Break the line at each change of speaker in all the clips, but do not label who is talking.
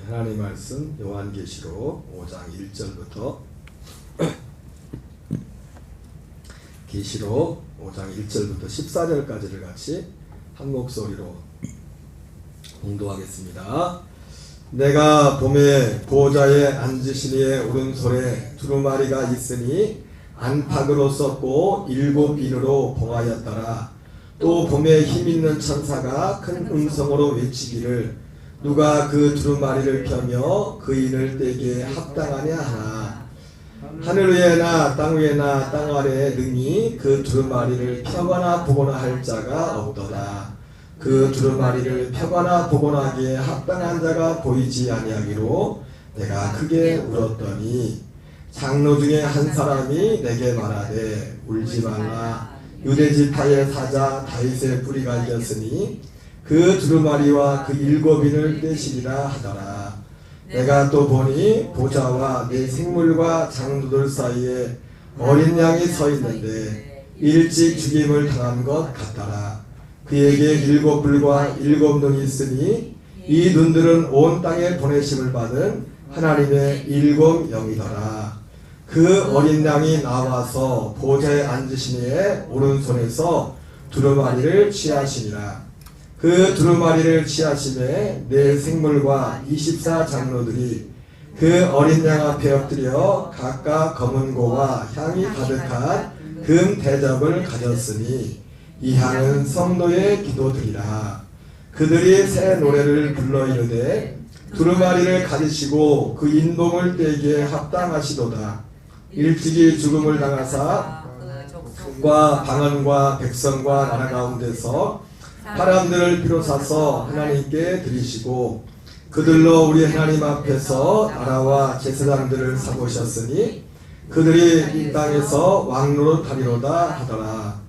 하나님 말씀 요한계시록 5장 1절부터 계시록 5장 1절부터 14절까지를 같이 한 목소리로 봉독하겠습니다. 내가 봄에 보좌에 앉으신 이의 오른손에 두루마리가 있으니 안팎으로 썼고 7 인으로 봉하였더라. 또 봄에 힘있는 천사가 큰 음성으로 외치기를 누가 그 두루마리를 펴며 그 인을 떼기에 합당하냐 하나. 하늘 위에나 땅 위에나 땅 아래에 능히 그 두루마리를 펴거나 보거나 할 자가 없도다. 그 두루마리를 펴거나 보거나 하기에 합당한 자가 보이지 아니하기로 내가 크게 울었더니 장로 중에 한 사람이 내게 말하되 울지 말라. 유대 지파의 사자 다윗의 뿌리 갈렸으니 그 두루마리와 그 7 인을 떼시리라 하더라. 내가 또 보니 보좌와 내 생물과 장로들 사이에 어린 양이 서 있는데 일찍 죽임을 당한 것 같더라. 그에게 7 불과 7 눈이 있으니 이 눈들은 온 땅에 보내심을 받은 하나님의 7 영이더라. 그 어린 양이 나와서 보좌에 앉으신 이의 오른손에서 두루마리를 취하시니라. 그 두루마리를 취하심에 내 생물과 24 장로들이 그 어린 양 앞에 엎드려 각각 검은 고와 향이 가득한 금 대접을 가졌으니 이 향은 성도의 기도들이라. 그들이 새 노래를 불러 이르되 두루마리를 가지시고 그 인봉을 떼기에 합당하시도다. 일찍이 죽음을 당하사 과 방언과 백성과 나라 가운데서 사람들을 비롯하서 하나님께 드리시고 그들로 우리 하나님 앞에서 나라와 제사장들을 삼으셨으니 그들이 이 땅에서 왕노릇하리로다 하더라.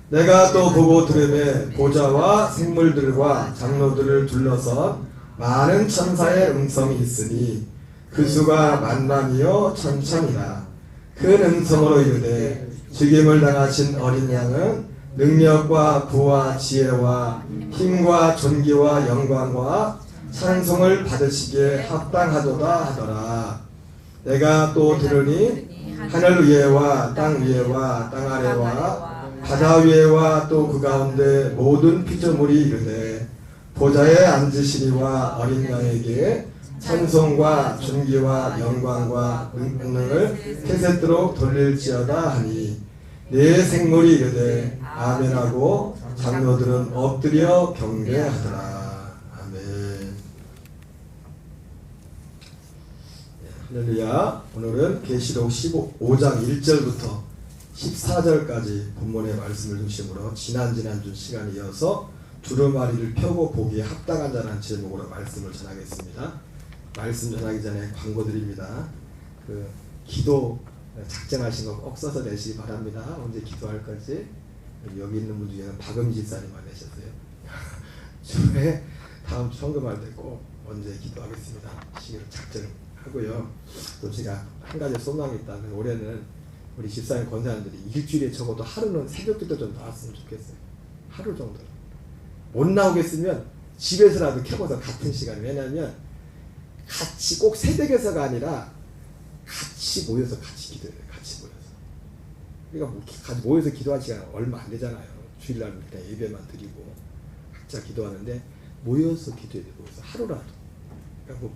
내가 또 보고 들으매 보좌와 생물들과 장로들을 둘러선 많은 천사의 음성이 있으니 그 수가 만만이요 천천이라. 큰 음성으로 이르되 죽임을 당하신 어린 양은 능력과 부와 지혜와 힘과 존귀와 영광과 찬송을 받으시기에 합당하도다 하더라. 내가 또 들으니 하늘 위에와 땅 위에와 땅 아래와 바다 위에와 또 그 가운데 모든 피조물이 이르되 보좌에 앉으시니와 어린 양에게 찬송과 존귀와 영광과 능력을 세세토록 돌릴지어다 하니 내 생물이 이르되 아멘하고 장로들은 엎드려 경배하더라. 아멘. 할렐루야. 오늘은 계시록 5장 1절부터 14절까지 본문의 말씀을 중심으로 지난주 시간에 이어서 두루마리를 펴고 보기에 합당한 자라는 제목으로 말씀을 전하겠습니다. 말씀 전하기 전에 광고 드립니다. 그 기도 작정하신 거 꼭 써서 내시기 바랍니다. 언제 기도할 건지. 여기 있는 분 중에는 박음지 집사님만 내셨어요. 주에 다음 청금할 때 꼭 언제 기도하겠습니다. 시기로 작정하고요. 또 제가 한 가지 소망이 있다면 올해는 우리 집사님 권사님들이 일주일에 적어도 하루는 새벽기도 좀 나왔으면 좋겠어요. 하루 정도. 못 나오겠으면 집에서라도 켜고서 같은 시간. 왜냐하면 같이 꼭 새벽에서가 아니라 같이 모여서 같이 기도해요. 같이 모여서. 그러니까 뭐 같이 모여서 기도할 시간 얼마 안 되잖아요. 주일날 그냥 예배만 드리고 각자 기도하는데 모여서 기도해야 돼요. 모여서 하루라도. 그러니까 뭐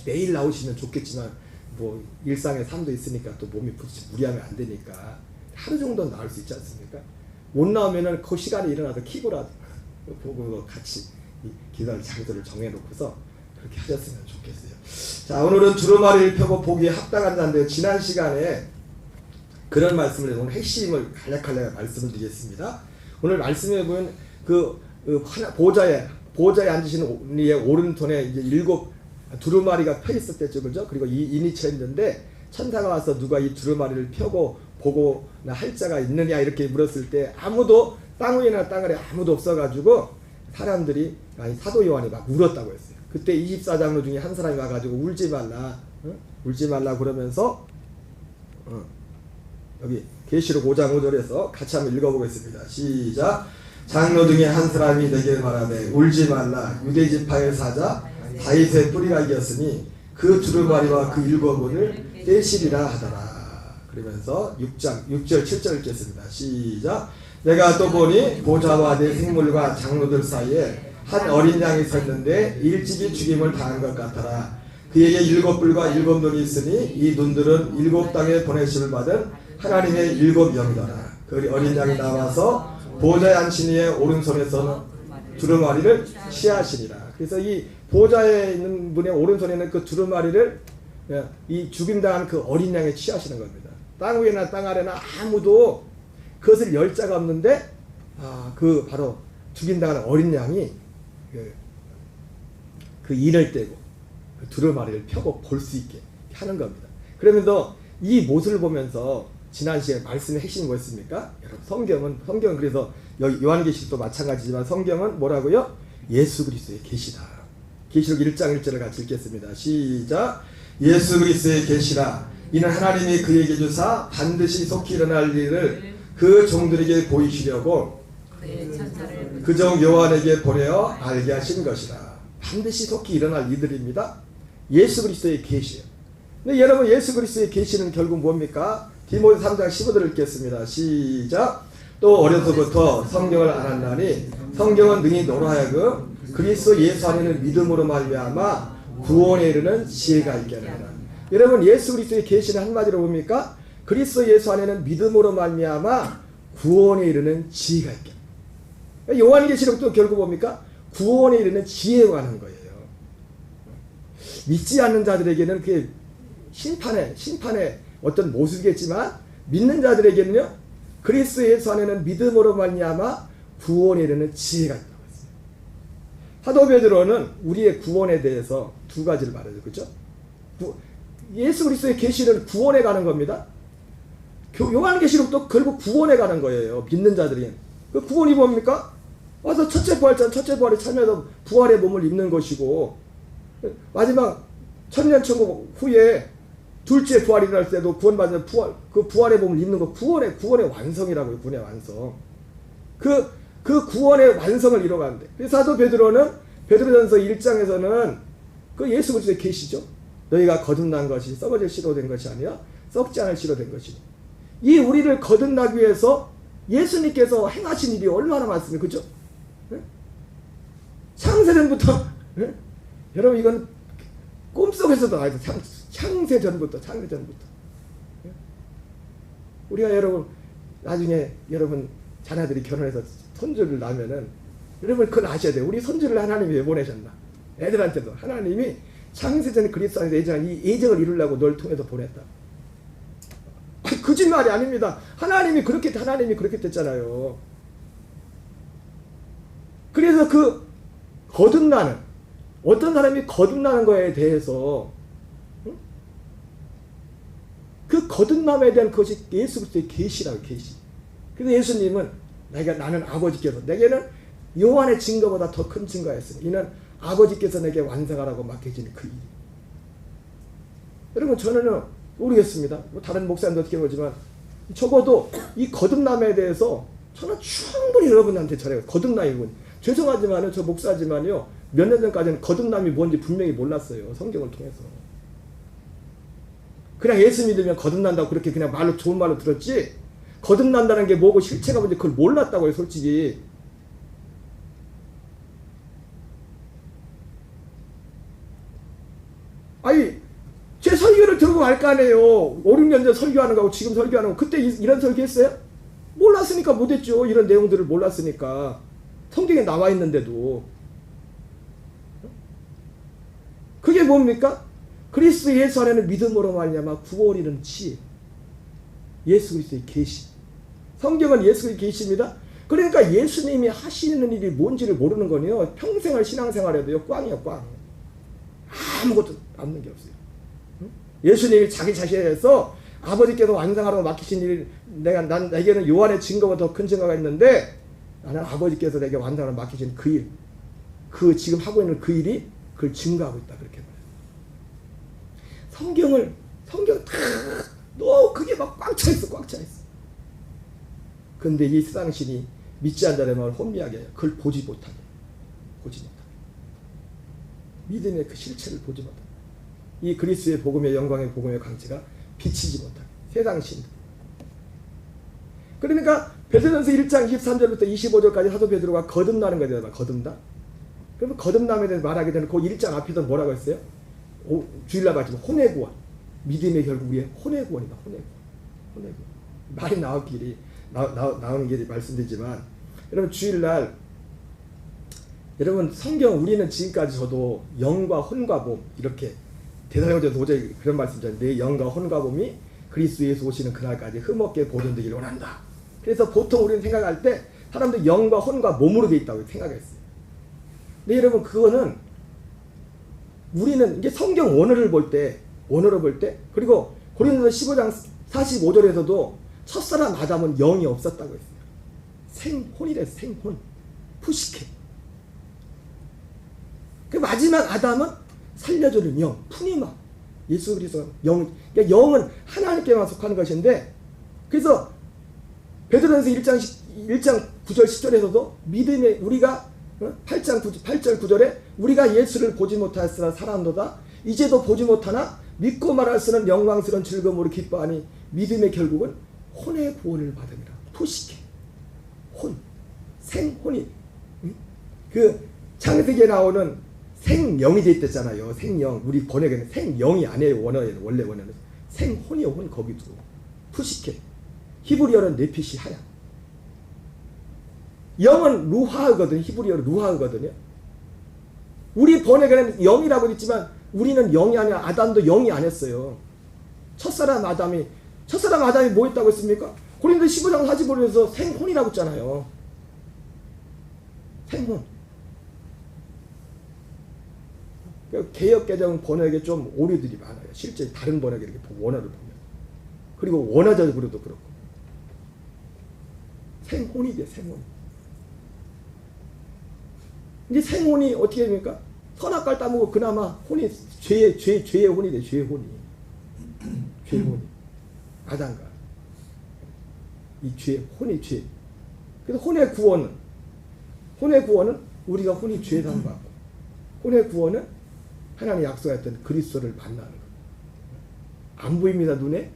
매일 나오시면 좋겠지만 뭐 일상의 삶도 있으니까 또 몸이 무리하면 안 되니까 하루 정도는 나올 수 있지 않습니까? 못 나오면은 그 시간에 일어나서 키고라도 보고 같이 기도할 장소를 정해놓고서 그렇게 하셨으면 좋겠어요. 자, 오늘은 두루마리를 펴고 보기에 합당한 자인데 지난 시간에 그런 말씀을 해서 오늘 핵심을 간략하게 말씀을 드리겠습니다. 오늘 말씀해 보면 보좌에 앉으신 이의 오른손에 이제 7 두루마리가 펴 있었겠죠, 그죠? 그리고 이 인이 쳐 있는데 천사가 와서 누가 이 두루마리를 펴고 보고나 할 자가 있느냐 이렇게 물었을 때 아무도 땅 위나 땅 아래 아무도 없어가지고 사람들이 사도 요한이 막 울었다고 했어요. 그때 24장로 중에 한 사람이 와가지고 울지 말라, 울지 말라 그러면서 여기 계시록 5장 5절에서 같이 한번 읽어보겠습니다. 시작. 장로 중에 한 사람이 내게 말하되 울지 말라. 유대 지파의 사자 다윗의 뿌리가 이었으니 그 두루마리와 그 일곱을 떼시리라 하더라. 그러면서 6절 7절 읽겠습니다. 시작. 내가 또 보니 보좌와 내 생물과 장로들 사이에 한 어린 양이 섰는데 일찍이 죽임을 당한 것 같더라. 그에게 7뿔과 7눈이 있으니 이 눈들은 7땅에 보내심을 받은 하나님의 7영이더라. 그 어린 양이 나와서 보좌에 앉으신 이의 오른손에서 두루마리를 취하시니라. 그래서 이 보좌에 있는 분의 오른손에는 그 두루마리를 이 죽임당한 그 어린 양에 취하시는 겁니다. 땅 위나 땅 아래나 아무도 그것을 열 자가 없는데 그 바로 죽임당한 어린 양이 그 인을 떼고 그 두루마리를 펴고 볼 수 있게 하는 겁니다. 그러면서 이 모습을 보면서 지난 시간에 말씀의 핵심이 뭐였습니까? 여러분 성경은 그래서 여기 요한계시록도 마찬가지지만 성경은 뭐라고요? 예수 그리스도의 계시다. 계시록 1장 1절을 같이 읽겠습니다. 시작. 예수 그리스도의 계시라. 이는 하나님이 그에게 주사 반드시 속히 일어날 일을 그 종들에게 보이시려고 그 종 요한에게 보내어 알게 하신 것이라. 반드시 속히 일어날 일들입니다. 예수 그리스도의 계시예요. 근데 여러분 예수 그리스도의 계시는 결국 뭡니까? 디모데 3장 15절을 읽겠습니다. 시작. 또 어려서부터 성경을 알았나니 성경은 능히 너로 하여금 그리스도 예수 안에는 믿음으로 말미암아 구원에 이르는 지혜가 있게 하리라. 여러분 예수 그리스도의 계시는 한마디로 뭡니까? 그리스도 예수 안에는 믿음으로 말미암아 구원에 이르는 지혜가 있게 하리라. 요한계시록도 결국 뭡니까? 구원에 이르는 지혜가 하는 거예요. 믿지 않는 자들에게는 그게 심판의 어떤 모습이겠지만 믿는 자들에게는요 그리스도 예수 안에는 믿음으로 말미암아 구원에 이르는 지혜가 있다고 했어요. 사도 베드로는 우리의 구원에 대해서 두 가지를 말해요. 그렇죠? 예수 그리스도의 계시는 구원에 가는 겁니다. 요한계시록도 결국 구원에 가는 거예요. 믿는 자들이. 그 구원이 뭡니까? 와서 첫째 부활에 참여해서 부활의 몸을 입는 것이고 마지막 천년천국 후에 둘째 부활이 일어날 때도 구원받는 그 부활의 몸을 입는 거 구원의 완성이라고요. 구원의 완성. 그 구원의 완성을 이뤄가는데. 그래서 사도 베드로는 베드로전서 1장에서는 그 예수 그리스도의 계시죠. 너희가 거듭난 것이 썩어질 씨로 된 것이 아니라 썩지 않을 씨로 된 것이니. 이 우리를 거듭나기 위해서 예수님께서 행하신 일이 얼마나 많습니까? 그죠? 창세전부터 여러분 이건 꿈속에서도 나와요. 창세전부터 우리가 여러분 나중에 여러분 자녀들이 결혼해서 손주를 낳으면은 여러분 그걸 아셔야 돼요. 우리 손주를 하나님이 왜 보내셨나? 애들한테도 하나님이 창세전 그리스도 안에서 이 예정을 이루려고 널 통해서 보냈다. 거짓말이 아닙니다. 하나님이 그렇게 됐잖아요. 그래서 그 거듭나는 어떤 사람이 거듭나는 거에 대해서 그 거듭남에 대한 그것이 예수 그리스도의 계시라고 계시. 그래서 예수님은 나는 아버지께서 내게는 요한의 증거보다 더 큰 증거였으니 이는 아버지께서 내게 완성하라고 맡겨진 그 일. 여러분 저는 모르겠습니다. 다른 목사님도 어떻게 보지만 적어도 이 거듭남에 대해서 저는 충분히 여러분한테 전해요. 거듭남이군. 죄송하지만은 저 목사지만요 몇 년 전까지는 거듭남이 뭔지 분명히 몰랐어요. 성경을 통해서. 그냥 예수 믿으면 거듭난다고 그렇게 그냥 말로 좋은 말로 들었지 거듭난다는 게 뭐고 실체가 뭔지 그걸 몰랐다고요. 솔직히. 아니 제 설교를 들고 갈 거 아니에요. 5, 6년 전 설교하는 거하고 지금 설교하는 거 그때 이런 설교 했어요? 몰랐으니까 못했죠. 이런 내용들을 몰랐으니까. 성경에 나와 있는데도. 그게 뭡니까? 그리스도 예수 안에는 믿음으로 말미암아 구원이 이르는 지혜. 예수 그리스도의 계시. 성경은 예수 그리스도의 계시입니다. 그러니까 예수님이 하시는 일이 뭔지를 모르는 거네요. 평생을 신앙생활해도요 꽝이에요. 꽝. 아무것도 남는 게 없어요. 예수님이 자기 자신에서 아버지께서 완성하라고 맡기신 일, 내게는 요한의 증거보다 더 큰 증거가 있는데 나는 아버지께서 내게 완성하라고 맡기신 그 일, 그 지금 하고 있는 그 일이 그걸 증거하고 있다. 그렇게 말해요. 성경 너 그게 막 꽉 차 있어. 근데 이 세상 신이 믿지 않는 자의 마음을 혼미하게 해요. 그걸 보지 못하게. 믿음의 그 실체를 보지 못하고 이 그리스도의 복음의 영광의 복음의 광채가 비치지 못하고 세상 신들. 그러니까 베드로전서 1장 23절부터 25절까지 사도 베드로가 거듭나는 거에 대해서 거듭나. 그러면 거듭남에 대해서 말하기 전에 그 1장 앞에서 뭐라고 했어요? 주일날 봤지만 혼의 구원. 믿음의 결국 우리의 혼의 구원이다. 혼의 구원. 말이 나오는 길이 말씀드리지만 여러분 주일날 여러분 성경 우리는 지금까지 저도 영과 혼과 몸 이렇게 대사형제 도저히 그런 말씀이잖아요. 내 영과 혼과 몸이 그리스도 예수 오시는 그날까지 흠없게 보존되기를 원한다. 그래서 보통 우리는 생각할 때 사람들 영과 혼과 몸으로 돼 있다고 생각했어요. 근데 여러분 그거는 우리는 이게 성경 원어를 볼 때 그리고 고린도서 15장 45절에서도 첫사람 아담은 영이 없었다고 했어요. 생혼이래. 생혼. 푸시케. 그 마지막 아담은 살려주는 영, 푸니마. 예수 그리스도가 영. 그러니까 영은 하나님께만 속하는 것인데 그래서 베드로전서 1장 9절 10절에서도 믿음의 우리가 8절 9절에 우리가 예수를 보지 못하였으나 살았도다. 이제도 보지 못하나 믿고 말할 수는 영광스러운 즐거움으로 기뻐하니 믿음의 결국은 혼의 구원을 받음이라. 푸시케. 혼. 생혼이. 그 창세기에 나오는 생영이 돼 있댔잖아요. 생영. 우리 번역에는 생영이 아니에요. 원어에는. 원래 원어는. 생혼이요. 혼 거기도. 푸시케. 히브리어는 네피시 하야. 영은 루하거든요. 히브리어는 루하거든요. 우리 번역에는 영이라고 했지만 우리는 영이 아니라 아담도 영이 아니었어요. 첫사람 아담이 뭐 했다고 했습니까? 고린도 15장 45절에서 생혼이라고 했잖아요. 생혼. 개역개정 번역에 좀 오류들이 많아요. 실제 다른 번역에 이렇게 원어를 보면. 그리고 원어적으로도 그렇고. 생혼이 돼, 생혼. 이제 생혼이 어떻게 됩니까? 선악과를 따먹고 그나마 혼이 죄의 혼이 돼, 죄의 혼이. 죄의 혼이. 아담과. 이 죄, 혼이 죄. 그래서 혼의 구원은 우리가 혼이 죄 사함받고 혼의 구원은 하나님 약속했던 그리스도를 만나는 거예요. 안 보입니다. 눈에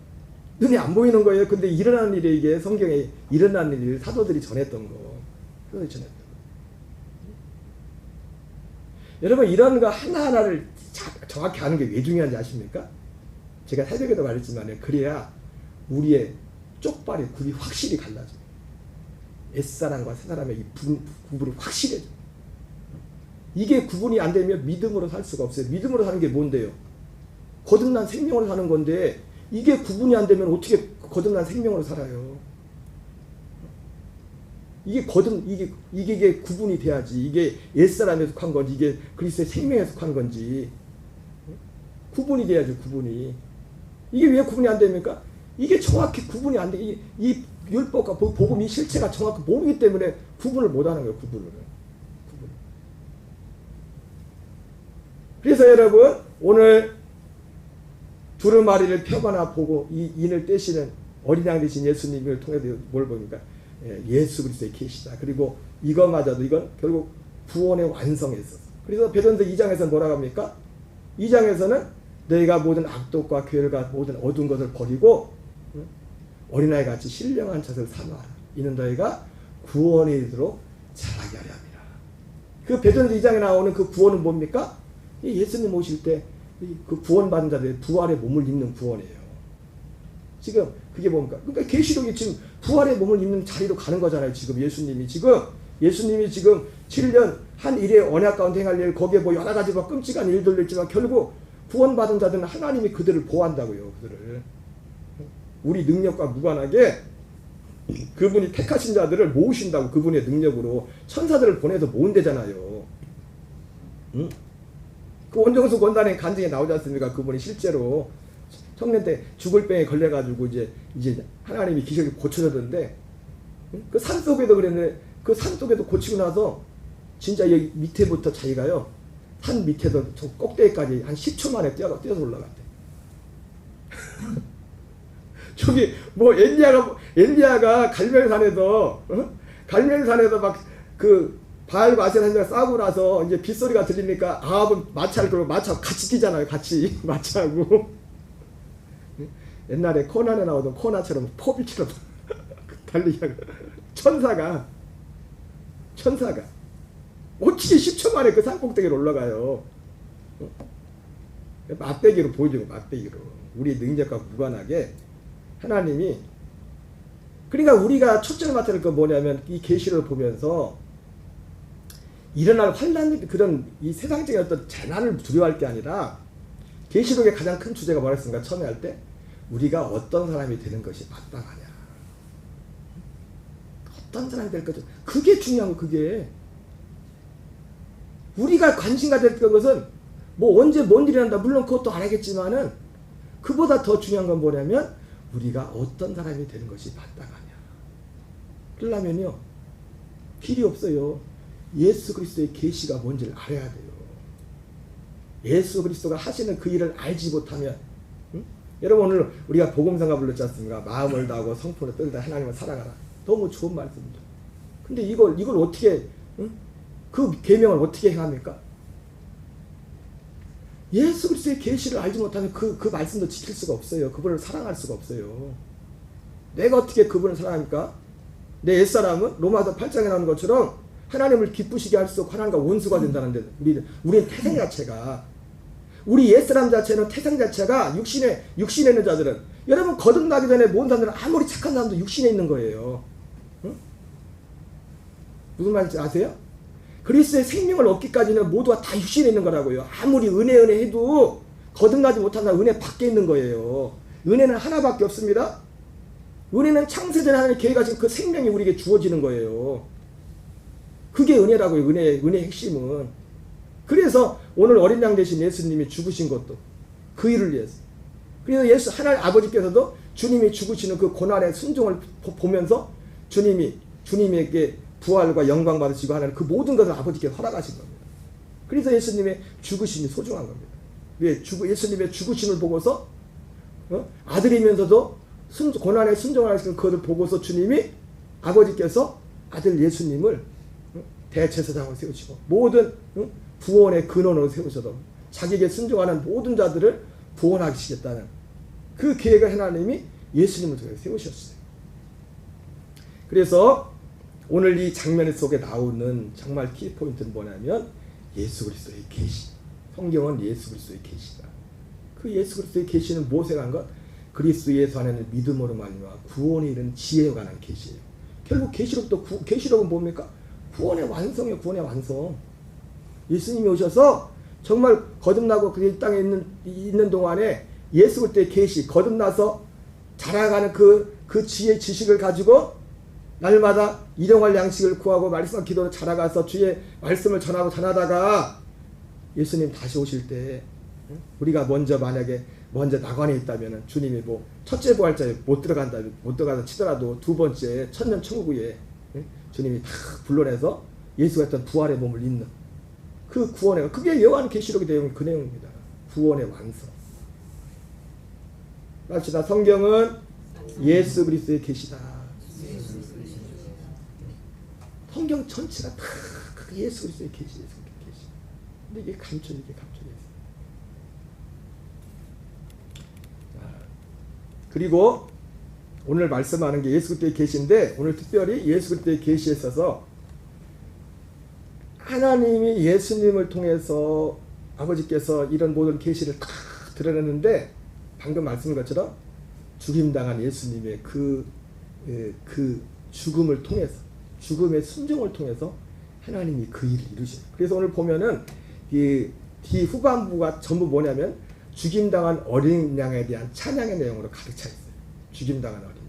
안 보이는 거예요. 근데 일어난 일이 이게 성경에 일어난 일을 사도들이 전했던 거. 여러분 이런 거 하나하나를 정확히 아는 게 왜 중요한지 아십니까? 제가 새벽에도 말했지만 그래야 우리의 쪽발의 굽이 확실히 갈라져요. 옛사람과 새사람의 이 구분이 확실해져요. 이게 구분이 안 되면 믿음으로 살 수가 없어요. 믿음으로 사는 게 뭔데요? 거듭난 생명으로 사는 건데 이게 구분이 안 되면 어떻게 거듭난 생명으로 살아요? 이게 구분이 돼야지. 이게 옛사람에 속한 건지 이게 그리스도의 생명에 속한 건지 구분이 돼야죠. 구분이. 이게 왜 구분이 안 됩니까? 이게 정확히 구분이 안 돼. 이 율법과 복음 이 실체가 정확히 모르기 때문에 구분을 못하는 거예요. 구분을. 그래서 여러분 오늘 두루마리를 펴거나 보고 이 인을 떼시는 어린 양 되신 예수님을 통해서 뭘 봅니까? 예수 그리스도의 계시다. 그리고 이것마저도 이건 결국 구원의 완성에 있었어. 그래서 베드로전서 2장에서는 뭐라고 합니까? 2장에서는 너희가 모든 악독과 괴열과 모든 어두운 것을 버리고 어린아이 같이 신령한 젖을 삼아라. 이는 너희가 구원에 이르도록 자라게 하려 함이라. 그 베드로전서 2장에 나오는 그 구원은 뭡니까? 예수님 오실 때 그 구원받은 자들의 부활의 몸을 입는 구원이에요. 지금 그게 뭡니까? 그러니까 계시록이 지금 부활의 몸을 입는 자리로 가는 거잖아요. 지금 예수님이 지금 7년 한 일의 언약 가운데 행할 일 거기에 뭐 여러 가지 막 끔찍한 일들도 있지만 결국 구원받은 자들은 하나님이 그들을 보호한다고요. 그들을 우리 능력과 무관하게 그분이 택하신 자들을 모으신다고. 그분의 능력으로 천사들을 보내서 모은대잖아요. 응? 그 원정수 권단의 간증에 나오지 않습니까? 그분이 실제로 청년 때 죽을 병에 걸려가지고 이제 하나님이 기적이 고쳐졌는데 그 산속에도 그랬는데 그 산속에도 고치고 나서 진짜 여기 밑에부터 자기가요 산 밑에서 저 꼭대기까지 한 10초 만에 뛰어서 올라갔대. 저기 뭐 엘리야가 갈멜산에서 막 그
바알과 아세라가 싸우고 나서 이제 빗소리가 들리니까 아합은 마차를 끌고 마차 같이 뛰잖아요. 같이 마차하고. 옛날에 코난에 나오던 코나처럼 포비처럼 달리기 하고 천사가 어떻게 10초 만에 그 산꼭대기로 올라가요. 맛배기로 보여주고 맛배기로 우리 능력과 무관하게 하나님이 그러니까 우리가 초점을 맞춰야 할 건 뭐냐면 이 계시를 보면서 일어날 환란 그런 이 세상적인 어떤 재난을 두려워할 게 아니라 계시록의 가장 큰 주제가 뭐였습니까? 처음에 할 때 우리가 어떤 사람이 되는 것이 마땅하냐 어떤 사람이 될 거죠. 그게 중요한 거. 그게 우리가 관심 가질 것은 뭐 언제 뭔 일이 난다 물론 그것도 알겠지만은 그보다 더 중요한 건 뭐냐면 우리가 어떤 사람이 되는 것이 마땅하냐. 그러려면요 길이 없어요. 예수 그리스도의 계시가 뭔지를 알아야 돼요. 예수 그리스도가 하시는 그 일을 알지 못하면 응? 여러분 오늘 우리가 복음성가 불렀지 않습니까? 마음을 다하고 성품을 다하고 하나님을 사랑하라. 너무 좋은 말씀이죠. 근데 이걸 어떻게 응? 그 계명을 어떻게 행합니까? 예수 그리스도의 계시를 알지 못하면 그 말씀도 지킬 수가 없어요. 그분을 사랑할 수가 없어요. 내가 어떻게 그분을 사랑합니까? 내 옛사람은 로마서 8장에 나오는 것처럼 하나님을 기쁘시게 할 수 없고 하나님과 원수가 된다는데 우리의 태생 자체가 우리 옛사람 자체는 태생 자체가 육신에 있는 자들은 여러분 거듭나기 전에 모든 사람들은 아무리 착한 사람도 육신에 있는 거예요. 응? 무슨 말인지 아세요? 그리스도의 생명을 얻기까지는 모두가 다 육신에 있는 거라고요. 아무리 은혜 해도 거듭나지 못한 사람 은혜 밖에 있는 거예요. 은혜는 하나밖에 없습니다. 은혜는 창세전에 하나님의 계획하신 그 생명이 우리에게 주어지는 거예요. 그게 은혜라고요. 은혜의 핵심은. 그래서 오늘 어린 양 대신 예수님이 죽으신 것도 그 일을 위해서. 그래서 하나님 아버지께서도 주님이 죽으시는 그 고난의 순종을 보면서 주님에게 부활과 영광 받으시고 하는 그 모든 것을 아버지께서 허락하신 겁니다. 그래서 예수님의 죽으심이 소중한 겁니다. 왜? 예수님의 죽으심을 보고서 아들이면서도 고난의 순종을 하시는 그것을 보고서 주님이 아버지께서 아들 예수님을 대제사장으로 세우시고 모든 구원의 근원으로 세우셔도 자기에게 순종하는 모든 자들을 구원하시겠다는 그 계획을 하나님이 예수님을 통해 세우셨어요. 그래서 오늘 이 장면 속에 나오는 정말 키포인트는 뭐냐면 예수 그리스도의 계시. 성경은 예수 그리스도의 계시다. 그 예수 그리스도의 계시는 무엇에 관한 것? 그리스도 예수 안에는 믿음으로 말미암아 구원에 이른 지혜에 관한 계시예요. 결국 계시록은 뭡니까? 구원의 완성이에요. 구원의 완성. 예수님이 오셔서 정말 거듭나고 그 땅에 있는 동안에 예수 그리스도의 계시, 거듭나서 자라가는 그 지혜 지식을 가지고 날마다 일용할 양식을 구하고 말씀과 기도로 자라가서 주의 말씀을 전하다가 예수님 다시 오실 때 우리가 만약에 먼저 낙원에 있다면 주님이 뭐 첫째 부활자에 못 들어간다 치더라도 두 번째 천년 천국에 주님이 다 불러내서 예수가 했던 부활의 몸을 입는 그 구원의 그게 요한 계시록의 내용이 그 내용입니다. 구원의 완성. 합시다. 성경은 예수 그리스도의 계시다. 성경 전체가 다 예수 그리스도의 계시예요. 근데 이게 감춰져 있어요. 그리고 오늘 말씀하는 게 예수 그리스도의 계시인데 오늘 특별히 예수 그리스도의 계시에 있어서 하나님이 예수님을 통해서 아버지께서 이런 모든 계시를 다 드러냈는데 방금 말씀한 것처럼 죽임당한 예수님의 그 죽음을 통해서 죽음의 순종을 통해서 하나님이 그 일을 이루셔요. 그래서 오늘 보면은 이 후반부가 전부 뭐냐면 죽임당한 어린 양에 대한 찬양의 내용으로 가득 차 있어요. 죽임당한 어린 양.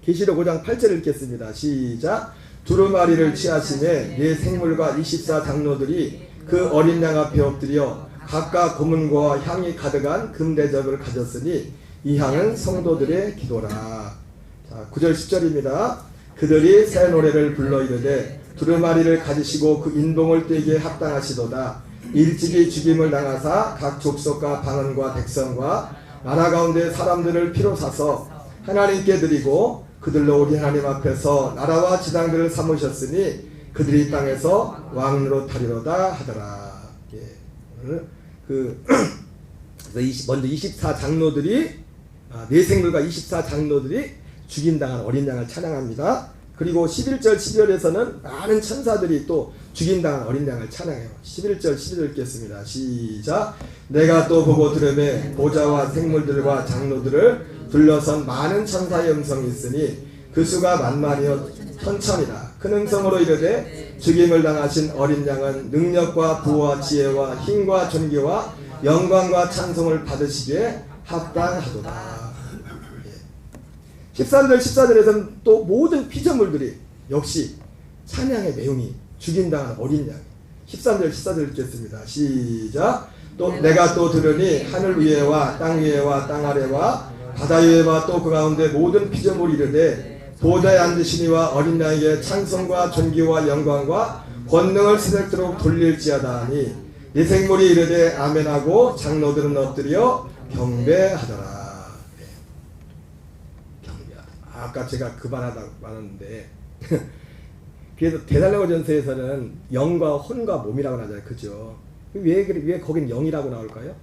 계시록 5장 8절을 읽겠습니다. 시작. 두루마리를 취하심에 네 생물과 24 장로들이 그 어린 양 앞에 엎드려 각각 고문과 향이 가득한 금대접을 가졌으니 이 향은 성도들의 기도라. 자, 9절 10절입니다. 그들이 새 노래를 불러 이르되 두루마리를 가지시고 그 인봉을 떼기에 합당하시도다. 일찍이 죽임을 당하사 각 족속과 방언과 백성과 나라 가운데 사람들을 피로 사서 하나님께 드리고 그들로 우리 하나님 앞에서 나라와 지당들을 삼으셨으니 그들이 땅에서 왕으로 타리로다 하더라. 예. 오늘 그래서 먼저 24장로들이 내생들과 24장로들이 죽임당한 어린 양을 찬양합니다. 그리고 11절 12절에서는 많은 천사들이 또 죽임당한 어린 양을 찬양해요. 11절 12절 읽겠습니다. 시작. 내가 또 보고 들으매 보좌와 생물들과 장로들을 둘러선 많은 천사의 음성이 있으니 그 수가 만만이요 천천이라. 큰 음성으로 이르되 죽임을 당하신 어린 양은 능력과 부와 지혜와 힘과 존귀와 영광과 찬송을 받으시기에 합당하도다. 13절 14절에서는 또 모든 피조물들이 역시 찬양의 내용이 죽임당한 어린 양. 13절 14절 읽겠습니다. 시작. 또 내가 또 들으니 하늘 위에와 땅 위에와 땅 아래와 바다 위에와 또 그 가운데 모든 피조물이 이르되 보좌에 앉으시니와 어린 양에게 찬송과 존귀와 영광과 권능을 새벽도록 돌릴지어다 하니 이 생물이 이르되 아멘하고 장로들은 엎드려 경배하더라. 아까 제가 그만하다고 말했는데 그래서 데살로니가전서에서는 영과 혼과 몸이라고 나잖아요. 그죠? 왜 거긴 영이라고 나올까요?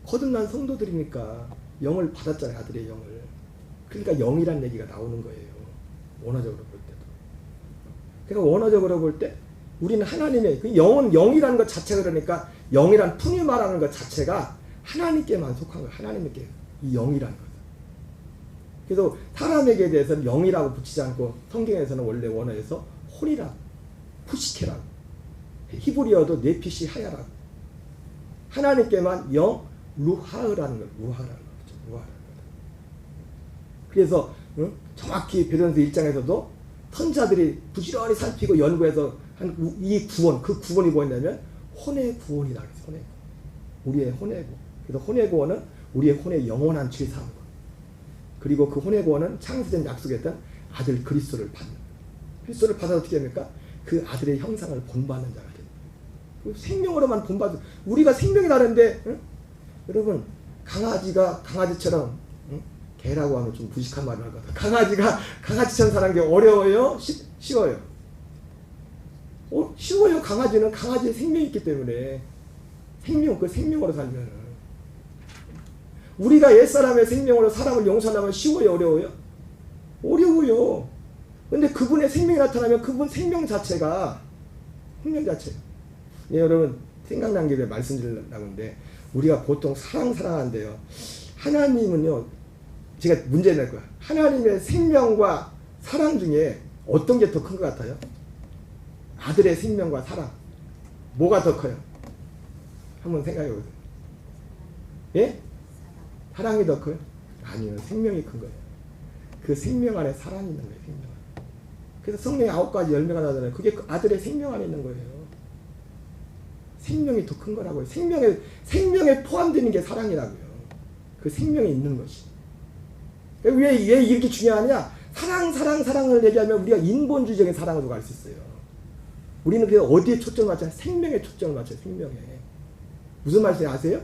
거듭난 성도들이니까 영을 받았잖아요. 아들의 영을. 그러니까 영이란 얘기가 나오는 거예요. 원어적으로 볼 때도. 그러니까 원어적으로 볼 때 우리는 하나님의 그 영은 영이라는 것 자체가 그러니까 영이란 푸니마라는 것 자체가 하나님께만 속한 거예요. 하나님께 이 영이라는 거. 그래서 사람에게 대해서는 영이라고 붙이지 않고 성경에서는 원래 원어에서 혼이라고 푸시케라고 히브리어도 네피시 하야라고 하나님께만 영 루하흐라는 거예요. 루하라는 거죠. 루하라는 거. 그래서 정확히 베드로전서 1장에서도 선자들이 부지런히 살피고 연구해서 한 이 구원 그 구원이 뭐냐면 혼의 구원이라고 해서 혼의 구원. 우리의 혼의 구원. 그래서 혼의 구원은 우리의 혼의 영원한 죄 사함. 그리고 그 혼의 구원은 창세전 약속했던 아들 그리스도를 받는 거예요. 그리스도를 받아 어떻게 합니까? 그 아들의 형상을 본받는 자가 됩니다. 생명으로만 본받는 우리가 생명이 다른데 여러분 강아지가 강아지처럼 개라고 하면 좀 부식한 말을 할 것 같아요. 강아지가 강아지처럼 사는 게 어려워요? 쉬워요? 쉬워요. 강아지는 강아지의 생명이 있기 때문에 그 생명으로 살면 우리가 옛사람의 생명으로 사람을 용서하면 쉬워요? 어려워요? 어려워요. 근데 그분의 생명이 나타나면 그분 생명 자체가 예, 여러분 생각난 김에 말씀드리려고 하는데 우리가 보통 사랑한대요. 하나님은요 제가 문제 낼 거야. 하나님의 생명과 사랑 중에 어떤 게 더 큰 것 같아요? 아들의 생명과 사랑 뭐가 더 커요? 한번 생각해 보세요. 예? 사랑이 더 커요? 아니요. 생명이 큰 거예요. 그 생명 안에 사랑이 있는 거예요. 생명 안에. 그래서 성령의 9가지 열매가 나잖아요. 그게 그 아들의 생명 안에 있는 거예요. 생명이 더 큰 거라고요. 생명에 포함되는 게 사랑이라고요. 그 생명이 있는 것이. 왜 이렇게 중요하냐? 사랑을 얘기하면 우리가 인본주의적인 사랑으로 갈 수 있어요. 우리는 그래서 어디에 초점을 맞춰요? 생명에 초점을 맞춰요. 생명에. 무슨 말씀이 아세요?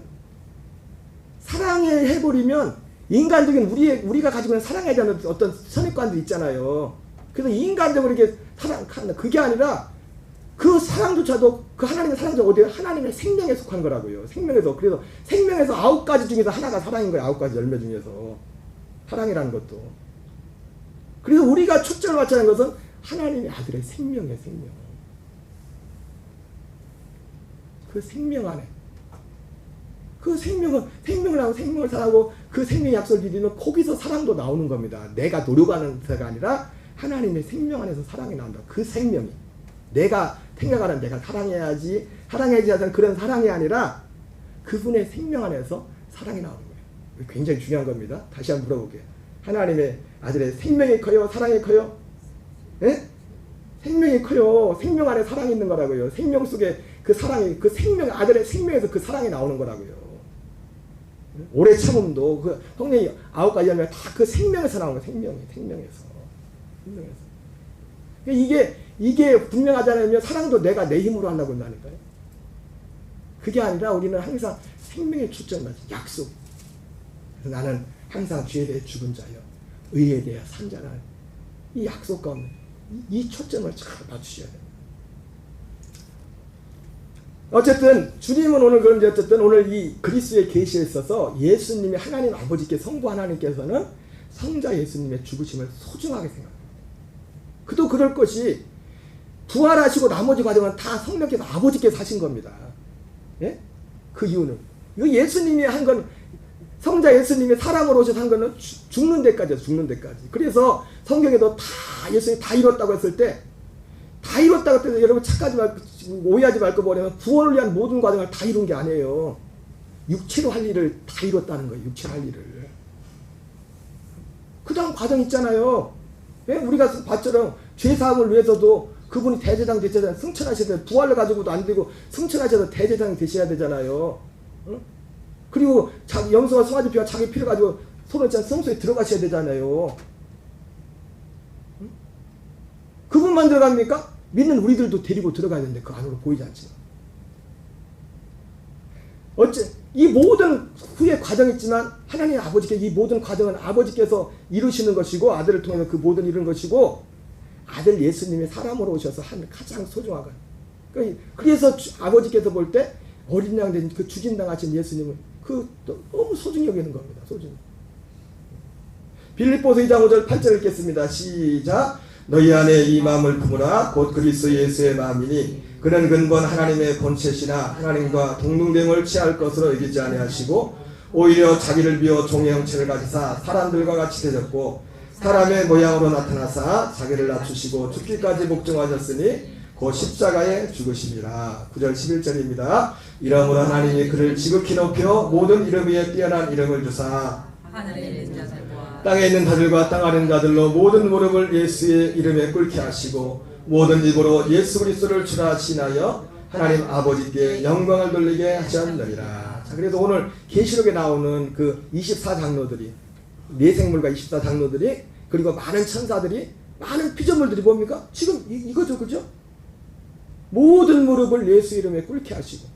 사랑을 해버리면 인간적인 우리가 가지고 있는 사랑에 대한 어떤 선입관도 있잖아요. 그래서 인간적으로 이렇게 사랑하는 그게 아니라 그 사랑조차도 그 하나님의 사랑조차 어디에 하나님의 생명에 속한 거라고요. 생명에서. 그래서 생명에서 9가지 중에서 하나가 사랑인 거예요. 9가지 열매 중에서 사랑이라는 것도. 그래서 우리가 초점을 맞춰야 하는 것은 하나님의 아들의 생명의 생명. 그 생명 안에 그 생명을 하고 생명을 사랑하고 그 생명의 약속을 믿으면 거기서 사랑도 나오는 겁니다. 내가 노력하는 데가 아니라 하나님의 생명 안에서 사랑이 나온다. 그 생명이 내가 생각하는 내가 사랑해야지 하는 그런 사랑이 아니라 그분의 생명 안에서 사랑이 나오는 거예요. 굉장히 중요한 겁니다. 다시 한번 물어볼게요. 하나님의 아들의 생명이 커요? 사랑이 커요? 예? 생명이 커요. 생명 안에 사랑이 있는 거라고요. 생명 속에 그 사랑이 그 생명 아들의 생명에서 그 사랑이 나오는 거라고요. 오래 참음도 그 성령이 9가지 열매가 다 그 생명에서 나오는 거예요. 생명에서. 이게 분명하지 않으면 사랑도 내가 내 힘으로 하려고 한다니까요. 그게 아니라 우리는 항상 생명의 초점을 맞춰 약속. 나는 항상 죄에 대해 죽은 자여 의에 대해 산 자라. 이 약속 가운데 이 초점을 잘 맞추셔야 돼요. 어쨌든 주님은 오늘 그런지 어쨌든 오늘 이 그리스도의 계시에 있어서 예수님이 하나님 아버지께 성부 하나님께서는 성자 예수님의 죽으심을 소중하게 생각합니다. 그도 그럴 것이 부활하시고 나머지 과정은 다 성령께서 아버지께서 하신 겁니다. 예? 그 이유는 이거 예수님이 한 건 성자 예수님이 사람으로 오셔서 한 거는 죽는 데까지예요. 죽는 데까지. 그래서 성경에도 다 예수님이 다 이뤘다고 했을 때 다 이뤘다고 했을 때 여러분 착각하지 말고 오해하지 말고 뭐냐면 구원을 위한 모든 과정을 다 이룬 게 아니에요. 육체로 할 일을 다 이뤘다는 거예요. 육체로 할 일을. 그 다음 과정 있잖아요. 예? 우리가 봤처럼 죄사함을 위해서도 그분이 대제사장 되셔야 승천하셔야 돼요. 부활을 가지고도 안 되고 승천하셔서 대제사장이 되셔야 되잖아요. 응? 그리고 자기 염소와 송아지 피와 자기 피를 가지고 서로 성소에 들어가셔야 되잖아요. 응? 그분만 들어갑니까? 믿는 우리들도 데리고 들어가야 되는데 그 안으로 보이지 않지만. 이 모든 후의 과정이 있지만 하나님 아버지께 이 모든 과정은 아버지께서 이루시는 것이고 아들을 통해서 그 모든 이루는 것이고 아들 예수님이 사람으로 오셔서 한 가장 소중하고 그래서 아버지께서 볼 때 어린 양 된 그 죽임당하신 예수님은 그 너무 소중히 여기는 겁니다. 소중히. 빌립보서 2장 5절 8절 읽겠습니다. 시작. 너희 안에 이 마음을 품으라 곧 그리스도 예수의 마음이니 그는 근본 하나님의 본체시나 하나님과 동등됨을 취할 것으로 여기지 아니하시고 오히려 자기를 비워 종의 형체를 가지사 사람들과 같이 되셨고 사람의 모양으로 나타나사 자기를 낮추시고 죽기까지 복종하셨으니 곧 십자가에 죽으심이라. 9절 11절입니다. 이러므로 하나님이 그를 지극히 높여 모든 이름 위에 뛰어난 이름을 주사
하늘에 있는 자들과
땅에 있는 자들과 땅 아래 있는 자들로 모든 무릎을 예수의 이름에 꿇게 하시고 모든 입으로 예수 그리스도를 주라 하시나여 하나님 아버지께 영광을 돌리게 하셨느니라. 자, 그래서 오늘 계시록에 나오는 그 24장로들이 네 생물과 24장로들이 그리고 많은 천사들이 많은 피조물들이 뭡니까? 지금 이거죠, 그죠? 모든 무릎을 예수 이름에 꿇게 하시고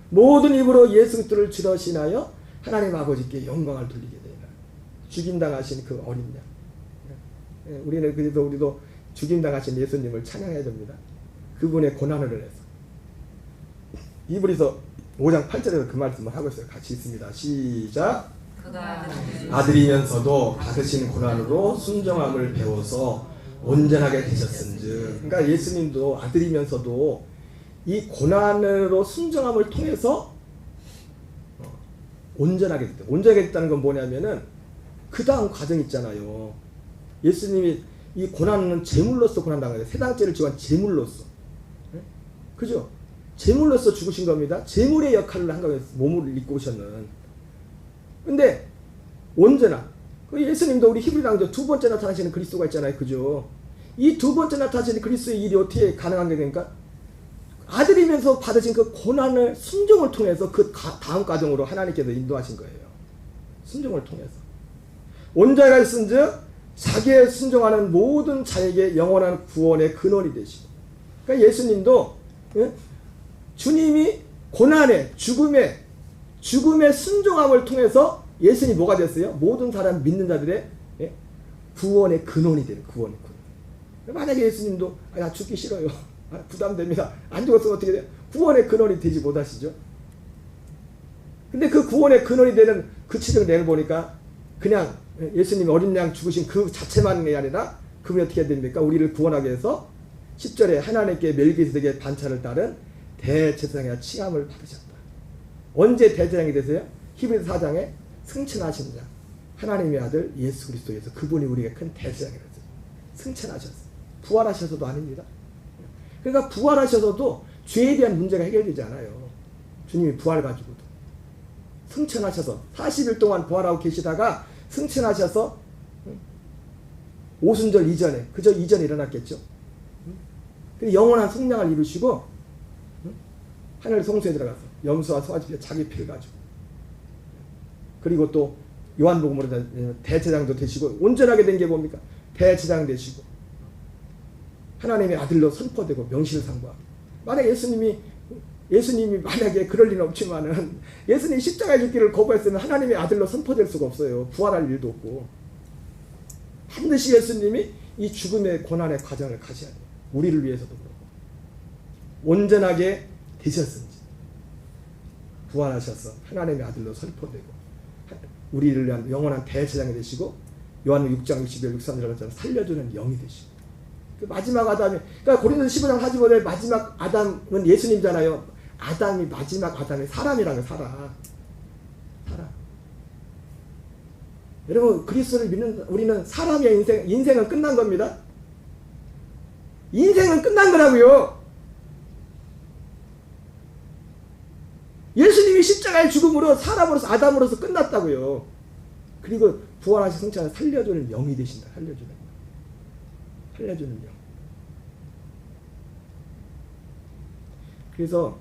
모든 입으로 예수 그리스도를 주라 하시나여 하나님 아버지께 영광을 돌리게 되리라. 죽임당하신 그 어린 양. 우리는 그래서 우리도 죽임당하신 예수님을 찬양해야 됩니다. 그분의 고난을 해서. 이브리서 5장 8절에서 그 말씀을 하고 있어요. 같이 있습니다. 시작.
그가
아들이면서도 받으신 고난으로 순정함을 배워서 온전하게 되셨은즉. 그러니까 예수님도 아들이면서도 이 고난으로 순정함을 통해서 온전하게 됐다. 온전하게 됐다는 건 뭐냐면은 그 다음 과정 있잖아요. 예수님이 이 고난은 제물로서 고난당해요. 세상죄를 지고 한 제물로서. 그죠? 제물로서 죽으신 겁니다. 제물의 역할을 한 거예요. 몸을 입고 오셨는. 근데 언제나 그 예수님도 우리 히브리서 두 번째 나타나시는 그리스도가 있잖아요. 그죠? 이 두 번째 나타나시는 그리스도의 일이 어떻게 가능한 게 되니까 아들이면서 받으신 그 고난을 순종을 통해서 그 다음 과정으로 하나님께서 인도하신 거예요. 순종을 통해서. 온자가 있은즉 자기의 순종하는 모든 자에게 영원한 구원의 근원이 되시고. 그러니까 예수님도 주님이 고난의 죽음의 순종함을 통해서 예수님이 뭐가 됐어요? 모든 사람 믿는 자들의 구원의 근원이 되는 구원의 근원. 만약에 예수님도 나 죽기 싫어요. 부담됩니다. 안 죽었으면 어떻게 돼요? 구원의 근원이 되지 못하시죠. 근데 그 구원의 근원이 되는 그 치를 내려보니까 그냥 예수님이 어린 양 죽으신 그 자체만이 아니라 그분이 어떻게 됩니까? 우리를 구원하기 위해서 10절에 하나님께 멜기세덱의 반차를 따른 대제사장의 칭함을 받으셨다. 언제 대제사장이 되세요? 히브리서 4장에 승천하신 자 하나님의 아들 예수 그리스도에서 그분이 우리에게 큰 대제사장이 됐어요. 승천하셨어요. 부활하셔서도 아닙니다. 그러니까 부활하셔서도 죄에 대한 문제가 해결되지 않아요. 주님이 부활 가지고도 승천하셔서 40일 동안 부활하고 계시다가 승천하셔서 오순절 이전에 그저 이전에 일어났겠죠. 영원한 성량을 이루시고 하늘 성소에 들어가서 염소와 소아지피와 자기 피를 가지고 그리고 또 요한복음으로 대제사장도 되시고 온전하게 된 게 뭡니까? 대제사장 되시고 하나님의 아들로 선포되고 명실을 상고하고. 만약 예수님이 만약에 그럴 리는 없지만은 예수님이 십자가에 죽기를 거부했으면 하나님의 아들로 선포될 수가 없어요. 부활할 일도 없고. 반드시 예수님이 이 죽음의 고난의 과정을 가셔야 돼요. 우리를 위해서도 그렇고 온전하게 되셨은지 부활하셔서 하나님의 아들로 선포되고 우리를 위한 영원한 대제사장이 되시고 요한복음 6장 60절 63절처럼 살려주는 영이 되시고 그 마지막 아담이 그러니까 고린도서 15장 45절 마지막 아담은 예수님이잖아요. 아담이 마지막 아담이 사람이라는 거예요. 사람. 여러분 그리스도를 믿는 우리는 사람의 인생은 끝난 겁니다. 인생은 끝난 거라고요. 예수님이 십자가의 죽음으로 사람으로서 아담으로서 끝났다고요. 그리고 부활하신 성찬을 살려주는 영이 되신다. 살려주는 영. 그래서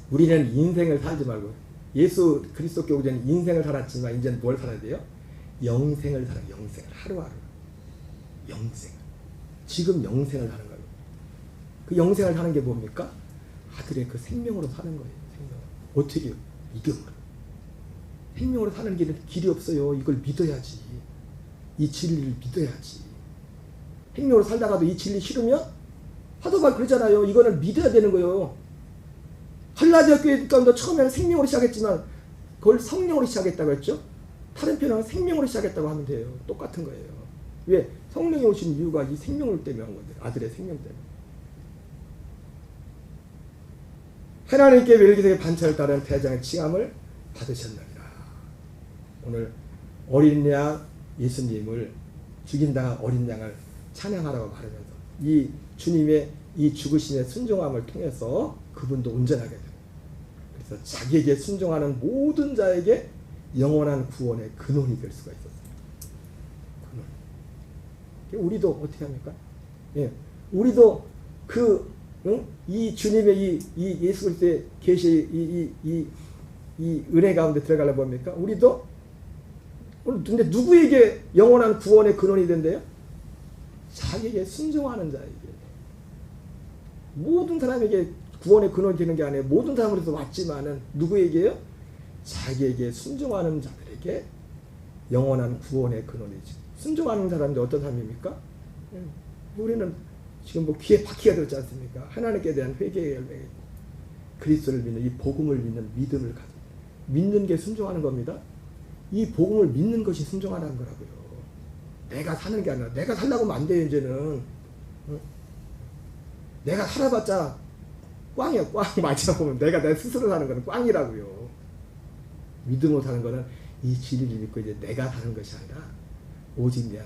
우리는 인생을 살지 말고 예수 그리스도께 오기 전에 인생을 살았지만 이제는 뭘 살아야 돼요? 영생을 살아요. 영생을 하루하루. 영생. 지금 영생을 하는 거예요. 그 영생을 사는 게 뭡니까? 아들의 그 생명으로 사는 거예요. 생명. 어떻게? 믿음으로. 생명으로 사는 길이 없어요. 이걸 믿어야지. 이 진리를 믿어야지. 생명으로 살다가도 이 진리 싫으면 화도발 그러잖아요. 이거는 믿어야 되는 거예요. 갈라디아 교회 가운데 처음에는 생명으로 시작했지만 그걸 성령으로 시작했다고 했죠. 다른 편은 생명으로 시작했다고 하면 돼요. 똑같은 거예요. 왜? 성령이 오신 이유가 이 생명을 때문에 한 건데 아들의 생명 때문에. 하나님께 멜기세덱의 반차를 따르는 대장의 칭함을 받으셨느니라. 오늘 어린 양 예수님을 죽인다 어린 양을 찬양하라고 말하면서 이 주님의 이 죽으심의 순종함을 통해서 그분도 온전하게 돼요. 그래서 자기에게 순종하는 모든 자에게 영원한 구원의 근원이 될 수가 있었어요. 근원. 우리도 어떻게 합니까? 예, 우리도 이 주님의 이 예수 그리스도의 계시 이 은혜 가운데 들어가려고 합니까? 우리도 근데 누구에게 영원한 구원의 근원이 된대요? 자기에게 순종하는 자에게. 모든 사람에게 구원의 근원이 되는 게 아니에요. 모든 사람으로서 왔지만은 누구에게요? 자기에게 순종하는 자들에게 영원한 구원의 근원이지. 순종하는 사람들 어떤 사람입니까? 우리는 지금 뭐 귀에 바퀴가 들었지 않습니까? 하나님께 대한 회개의 열매, 그리스도를 믿는 이 복음을 믿는 믿음을 가지고 믿는 게 순종하는 겁니다. 이 복음을 믿는 것이 순종하는 거라고요. 내가 사는 게 아니라 내가 살라고 하면 안 돼요. 이제는 내가 살아봤자 꽝이야. 꽝. 마지막 보면 내가 내 스스로 사는 거는 꽝이라고요. 믿음으로 사는 거는 이 진리를 믿고 이제 내가 사는 것이 아니라 오직 내.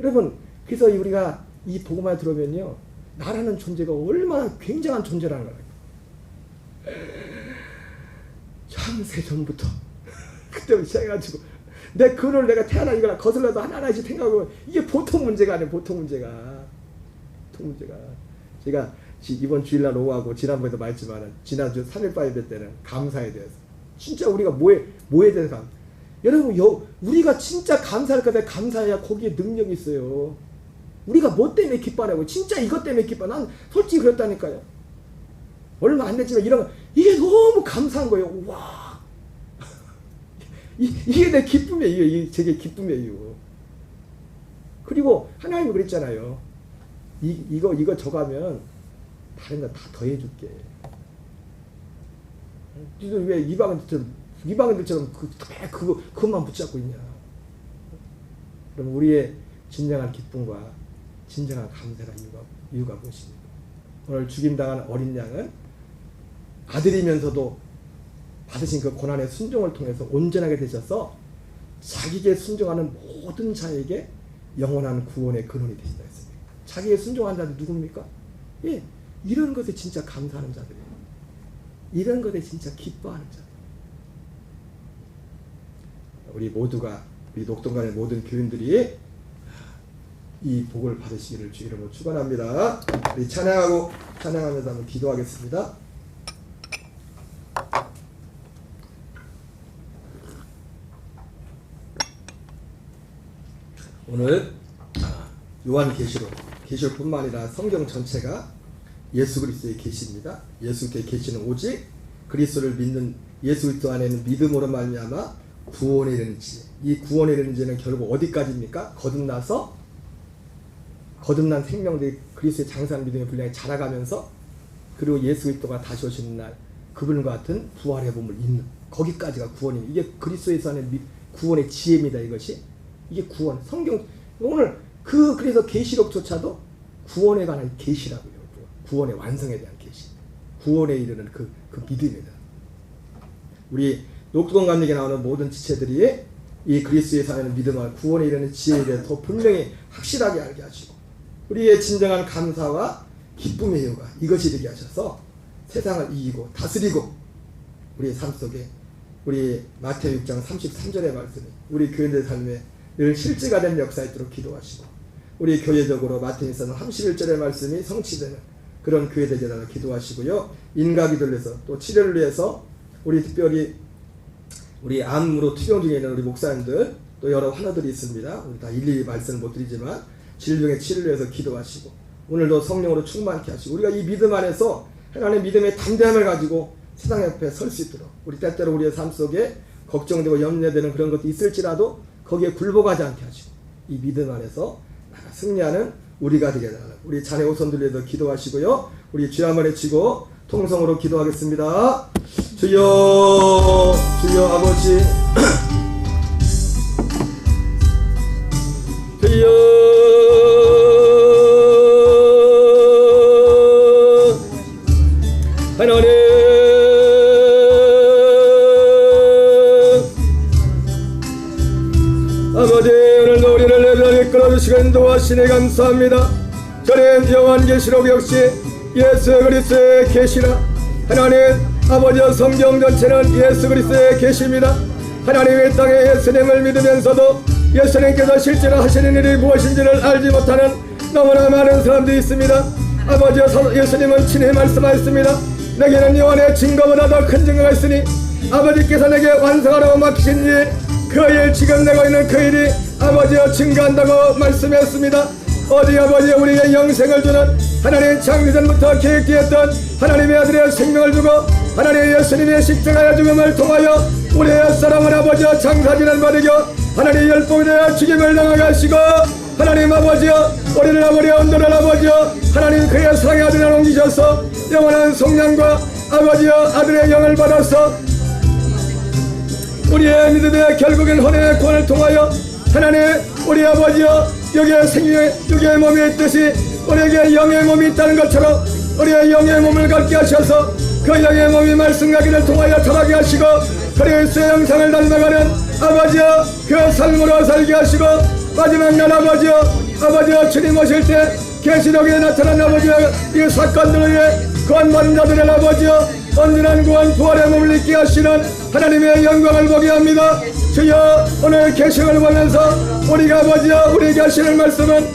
여러분 그래서 우리가 이 복음을 들으면요 나라는 존재가 얼마나 굉장한 존재라는 거예요. 창세 전부터 그때부터 시작해가지고 내 그를 내가 태어나 이거나 거슬러도 하나하나씩 생각하고 이게 보통 문제가 아니에요. 보통 문제가 제가 이번 주일날 오후하고 지난번에도 말했지만 지난주 3.18 예배 때는 감사에 대해서 진짜 우리가 뭐에 대해서 여러분 우리가 진짜 감사할 거다. 감사해야 거기에 능력이 있어요. 우리가 뭐 때문에 기뻐하냐고. 진짜 이것 때문에 기뻐. 난 솔직히 그랬다니까요. 얼마 안 됐지만 이게 너무 감사한 거예요. 와 이게 내 기쁨의 이유. 이게 제게 기쁨의 이유. 그리고 하나님이 그랬잖아요. 이거 저가면 다른 거 다 더해줄게. 니들 왜 이방인들처럼 그것만 붙잡고 있냐. 그럼 우리의 진정한 기쁨과 진정한 감사가 이유가 무엇입니까? 오늘 죽임당한 어린 양은 아들이면서도 받으신 그 고난의 순종을 통해서 온전하게 되셔서 자기에게 순종하는 모든 자에게 영원한 구원의 근원이 되신다 했습니다. 자기에게 순종하는 자들 누굽니까? 예, 이런 것에 진짜 감사하는 자들이에요. 이런 것에 진짜 기뻐하는 자들. 우리 모두가 우리 녹동간의 모든 교인들이 이 복을 받으시기를 주 이름으로 축원합니다. 우리 찬양하면서 한번 기도하겠습니다. 오늘 계시록뿐만 아니라 성경 전체가 예수 그리스도의 계시입니다. 예수의 계시는 오직 그리스도를 믿는 예수 그리스도 안에 있는 믿음으로 말미암아 구원에 이르는 지. 이 구원에 이르는 지는 결국 어디까지입니까? 거듭나서 거듭난 생명들이 그리스도의 장사한 믿음의 분량이 자라가면서 그리고 예수 그리스도가 다시 오시는 날 그분과 같은 부활의 몸을 입는 거기까지가 구원입니다. 이게 그리스도에서 하는 구원의 지혜입니다. 이게 구원. 성경 오늘 그래서 계시록조차도 구원에 관한 계시라고요. 구원의 완성에 대한 계시. 구원에 이르는 그 믿음이다. 우리 녹두권 감리에 나오는 모든 지체들이 이 그리스도에서 하는 믿음과 구원에 이르는 지혜에 대해 더 분명히 확실하게 알게 하시고 우리의 진정한 감사와 기쁨의 이유가 이것이 되게 하셔서 세상을 이기고 다스리고 우리의 삶 속에 우리 마태오 6장 33절의 말씀이 우리 교인들의 삶에 늘 실제가 된 역사에 있도록 기도하시고 우리 교회적으로 마태복음 31절의 말씀이 성취되는 그런 교회 되게 달라 기도하시고요. 인과 기도를 위해서 또 치료를 위해서 우리 특별히 우리 암으로 투병 중에 있는 우리 목사님들 또 여러 환우들이 있습니다. 우리 다 일일이 말씀을 못 드리지만 질병의 치료를 위해서 기도하시고 오늘도 성령으로 충만케 하시고 우리가 이 믿음 안에서 하나님의 믿음의 담대함을 가지고 세상 옆에 설 수 있도록 우리 때때로 우리의 삶 속에 걱정되고 염려되는 그런 것도 있을지라도 거기에 굴복하지 않게 하시고 이 믿음 안에서 나가 승리하는 우리가 되게 하라. 우리 자녀 오손들 위해서 기도하시고요. 우리 주여 한번 외치고 통성으로 기도하겠습니다. 주여 주여 아버지 주여 하나님 아버지 오늘도 우리를 내면에 이끌어주시고 인도하시니 감사합니다. 저는 영원 계시록 역시 예수 그리스도의 계시라. 하나님 아버지 성경 전체는 예수 그리스도의 계시입니다. 하나님의 땅에 예수님을 믿으면서도 예수님께서 실제로 하시는 일이 무엇인지를 알지 못하는 너무나 많은 사람들이 있습니다. 아버지 예수님은 친히 말씀하셨습니다. 내게는 요한의 증거보다 더 큰 증거가 있으니 아버지께서 내게 완성하라고 맡기신 일 그 일 지금 내가 있는 그 일이 아버지여 증거한다고 말씀했습니다. 어디 아버지 우리의 영생을 주는 하나님 창세전부터 계획되었던 하나님의 아들의 생명을 주고 하나님 예수님의 십자가의 죽음을 통하여 우리의 옛사람을 아버지여 장사지는 바르겨 하나님 열봉에 대하여 죽임을 당하게 하시고 하나님 아버지여 우리를 아버지여 온도를 아버지여 하나님 그의 사랑의 아들을 옮기셔서 영원한 성령과 아버지여 아들의 영을 받아서 우리의 믿음의 결국엔 혼의 구원을 통하여 하나님 우리 아버지여 여기에 생명의 여기에 몸이 있듯이 우리에게 영의 몸이 있다는 것처럼 우리의 영의 몸을 갖게 하셔서 그 영의 몸이 말씀하기를 통하여 타락하게 하시고 그리스도의 형상을 닮아가는 아버지여 그 삶으로 살게 하시고 마지막 날 아버지여 주님 오실 때 계시록에 나타난 아버지여 이 사건들을 위해 구원받은 자들의 아버지여 온전한 구원 부활의 몸을 입게 하시는 하나님의 영광을 보게 합니다. 주여 오늘 계시록을 보면서 우리가 아버지여 우리에게 하시는 말씀은